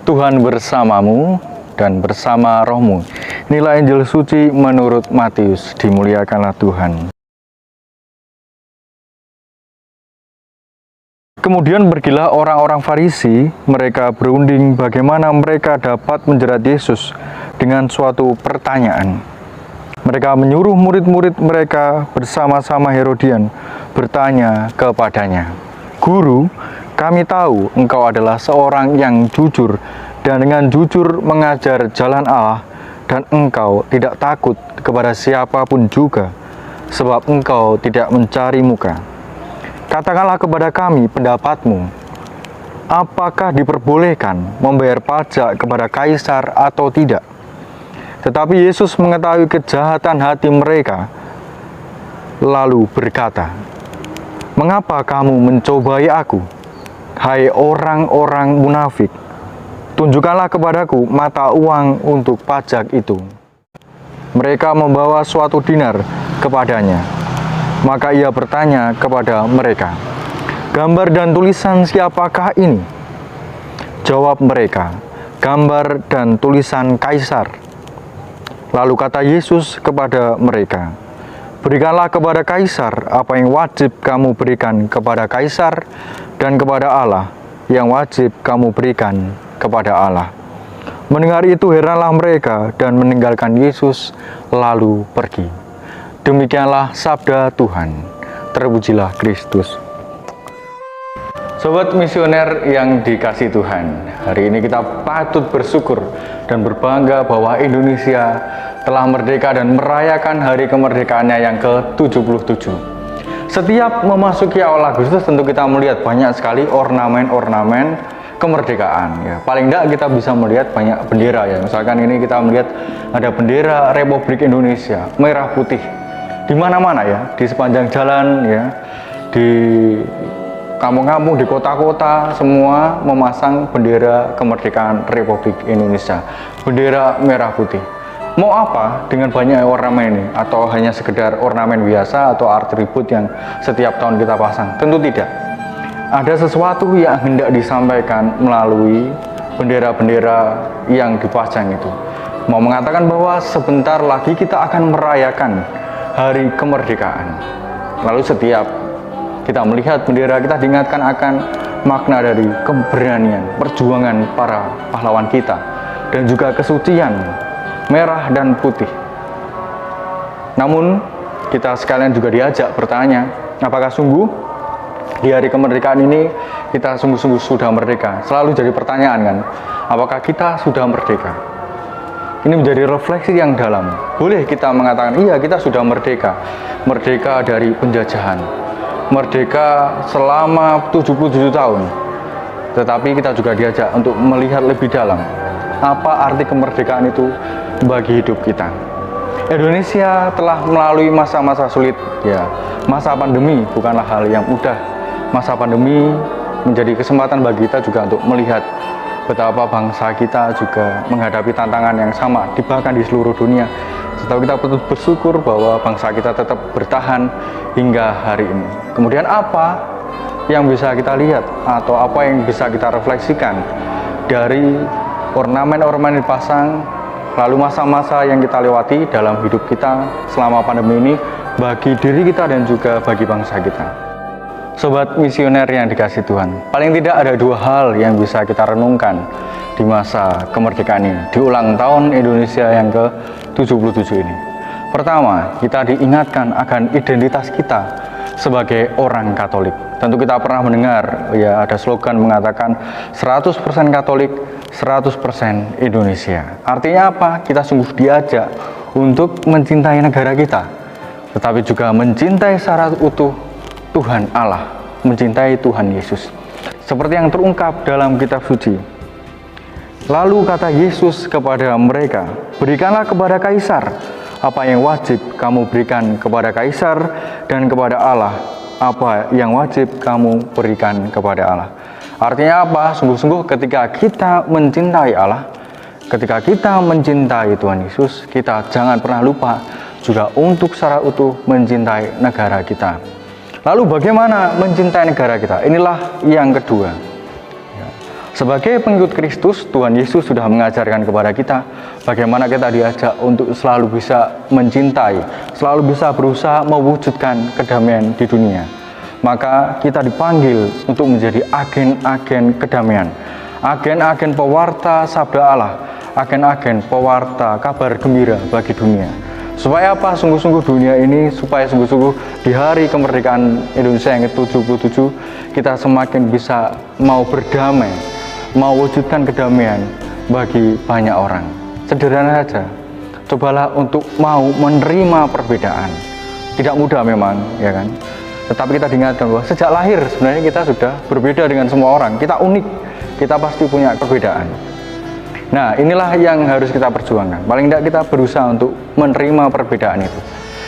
Tuhan bersamamu dan bersama rohmu. Inilah Injil suci menurut Matius. Dimuliakanlah Tuhan. Kemudian pergilah orang-orang Farisi, mereka berunding bagaimana mereka dapat menjerat Yesus dengan suatu pertanyaan. Mereka menyuruh murid-murid mereka bersama-sama Herodian bertanya kepadanya, "Guru, kami tahu engkau adalah seorang yang jujur dan dengan jujur mengajar jalan Allah dan engkau tidak takut kepada siapapun juga, sebab engkau tidak mencari muka. Katakanlah kepada kami pendapatmu, apakah diperbolehkan membayar pajak kepada kaisar atau tidak?" Tetapi Yesus mengetahui kejahatan hati mereka, lalu berkata, "Mengapa kamu mencobai aku? Hai orang-orang munafik, tunjukkanlah kepadaku mata uang untuk pajak itu." Mereka membawa suatu dinar kepadanya. Maka ia bertanya kepada mereka, "Gambar dan tulisan siapakah ini?" Jawab mereka, "Gambar dan tulisan Kaisar." Lalu kata Yesus kepada mereka, "Berikanlah kepada Kaisar apa yang wajib kamu berikan kepada Kaisar, dan kepada Allah yang wajib kamu berikan kepada Allah." Mendengar itu heranlah mereka dan meninggalkan Yesus lalu pergi. Demikianlah sabda Tuhan. Terpujilah Kristus. Sobat misioner yang dikasihi Tuhan, hari ini kita patut bersyukur dan berbangga bahwa Indonesia telah merdeka dan merayakan hari kemerdekaannya yang ke-77. Setiap memasuki awal Agustus tentu kita melihat banyak sekali ornamen-ornamen kemerdekaan. Ya, paling tidak kita bisa melihat banyak bendera ya. Misalkan ini kita melihat ada bendera Republik Indonesia, merah putih. Di mana-mana ya, di sepanjang jalan ya, di kampung-kampung, di kota-kota, semua memasang bendera kemerdekaan Republik Indonesia, bendera merah putih. Mau apa dengan banyak ornamen ini? Atau hanya sekedar ornamen biasa atau atribut yang setiap tahun kita pasang? Tentu tidak. Ada sesuatu yang hendak disampaikan melalui bendera-bendera yang dipasang itu. Mau mengatakan bahwa sebentar lagi kita akan merayakan hari kemerdekaan. Lalu setiap kita melihat bendera, kita diingatkan akan makna dari keberanian, perjuangan para pahlawan kita, dan juga kesucian merah dan putih. Namun, kita sekalian juga diajak bertanya, apakah sungguh di hari kemerdekaan ini kita sungguh-sungguh sudah merdeka? Selalu jadi pertanyaan kan, apakah kita sudah merdeka? Ini menjadi refleksi yang dalam. Boleh kita mengatakan, iya kita sudah merdeka. Merdeka dari penjajahan. Merdeka selama 77 tahun. Tetapi kita juga diajak untuk melihat lebih dalam. Apa arti kemerdekaan itu bagi hidup kita? Indonesia telah melalui masa-masa sulit. Ya, masa pandemi bukanlah hal yang mudah. Masa pandemi menjadi kesempatan bagi kita juga untuk melihat betapa bangsa kita juga menghadapi tantangan yang sama, bahkan di seluruh dunia. Tetapi kita patut bersyukur bahwa bangsa kita tetap bertahan hingga hari ini. Kemudian apa yang bisa kita lihat atau apa yang bisa kita refleksikan dari ornamen-ornamen dipasang, lalu masa-masa yang kita lewati dalam hidup kita selama pandemi ini bagi diri kita dan juga bagi bangsa kita. Sobat misioner yang dikasihi Tuhan, paling tidak ada dua hal yang bisa kita renungkan di masa kemerdekaan ini, di ulang tahun Indonesia yang ke-77 ini. Pertama, kita diingatkan akan identitas kita sebagai orang Katolik. Tentu kita pernah mendengar, ya ada slogan mengatakan 100% Katolik, 100% Indonesia. Artinya apa? Kita sungguh diajak untuk mencintai negara kita, tetapi juga mencintai secara utuh Tuhan Allah, mencintai Tuhan Yesus. Seperti yang terungkap dalam kitab suci. Lalu kata Yesus kepada mereka, "Berikanlah kepada Kaisar apa yang wajib kamu berikan kepada Kaisar, dan kepada Allah apa yang wajib kamu berikan kepada Allah." Artinya apa? Sungguh-sungguh ketika kita mencintai Allah, ketika kita mencintai Tuhan Yesus, kita jangan pernah lupa juga untuk secara utuh mencintai negara kita. Lalu bagaimana mencintai negara kita? Inilah yang kedua. Sebagai pengikut Kristus, Tuhan Yesus sudah mengajarkan kepada kita bagaimana kita diajak untuk selalu bisa mencintai, selalu bisa berusaha mewujudkan kedamaian di dunia. Maka kita dipanggil untuk menjadi agen-agen kedamaian, agen-agen pewarta sabda Allah, agen-agen pewarta kabar gembira bagi dunia. Supaya apa? Sungguh-sungguh dunia ini, supaya sungguh-sungguh di hari kemerdekaan Indonesia yang ke-77 kita semakin bisa mau berdamai, mau wujudkan kedamaian bagi banyak orang. Sederhana saja, cobalah untuk mau menerima perbedaan. Tidak mudah memang, ya kan? Tetapi kita diingatkan bahwa sejak lahir sebenarnya kita sudah berbeda dengan semua orang. Kita unik, kita pasti punya perbedaan. Nah, inilah yang harus kita perjuangkan. Paling tidak kita berusaha untuk menerima perbedaan itu.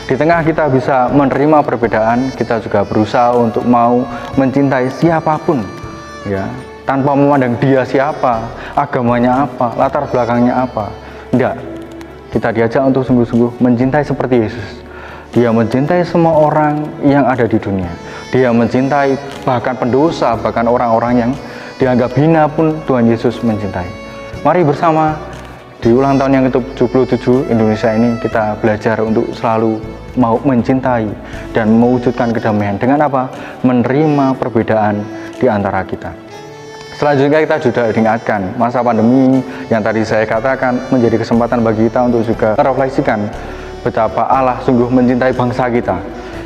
Di tengah kita bisa menerima perbedaan, kita juga berusaha untuk mau mencintai siapapun, ya, tanpa memandang dia siapa, agamanya apa, latar belakangnya apa. Tidak, kita diajak untuk sungguh-sungguh mencintai seperti Yesus. Dia mencintai semua orang yang ada di dunia. Dia mencintai bahkan pendosa, bahkan orang-orang yang dianggap hina pun Tuhan Yesus mencintai. Mari bersama di ulang tahun yang ke-77 Indonesia ini kita belajar untuk selalu mau mencintai dan mewujudkan kedamaian. Dengan apa? Menerima perbedaan di antara kita. Selanjutnya kita sudah diingatkan masa pandemi yang tadi saya katakan menjadi kesempatan bagi kita untuk juga merefleksikan betapa Allah sungguh mencintai bangsa kita.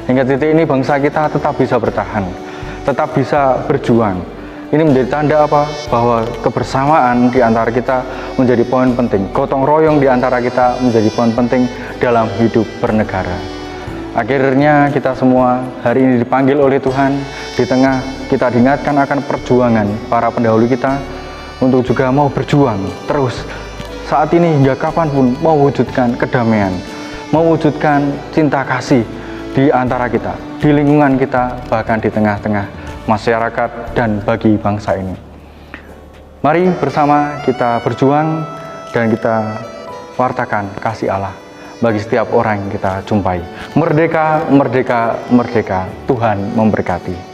Hingga titik ini bangsa kita tetap bisa bertahan, tetap bisa berjuang. Ini menjadi tanda apa? Bahwa kebersamaan di antara kita menjadi poin penting. Gotong royong di antara kita menjadi poin penting dalam hidup bernegara. Akhirnya kita semua hari ini dipanggil oleh Tuhan. Di tengah kita diingatkan akan perjuangan para pendahulu kita untuk juga mau berjuang terus saat ini hingga kapanpun mewujudkan kedamaian, mewujudkan cinta kasih di antara kita, di lingkungan kita, bahkan di tengah-tengah masyarakat dan bagi bangsa ini. Mari bersama kita berjuang dan kita wartakan kasih Allah bagi setiap orang yang kita jumpai. Merdeka, merdeka, merdeka. Tuhan memberkati.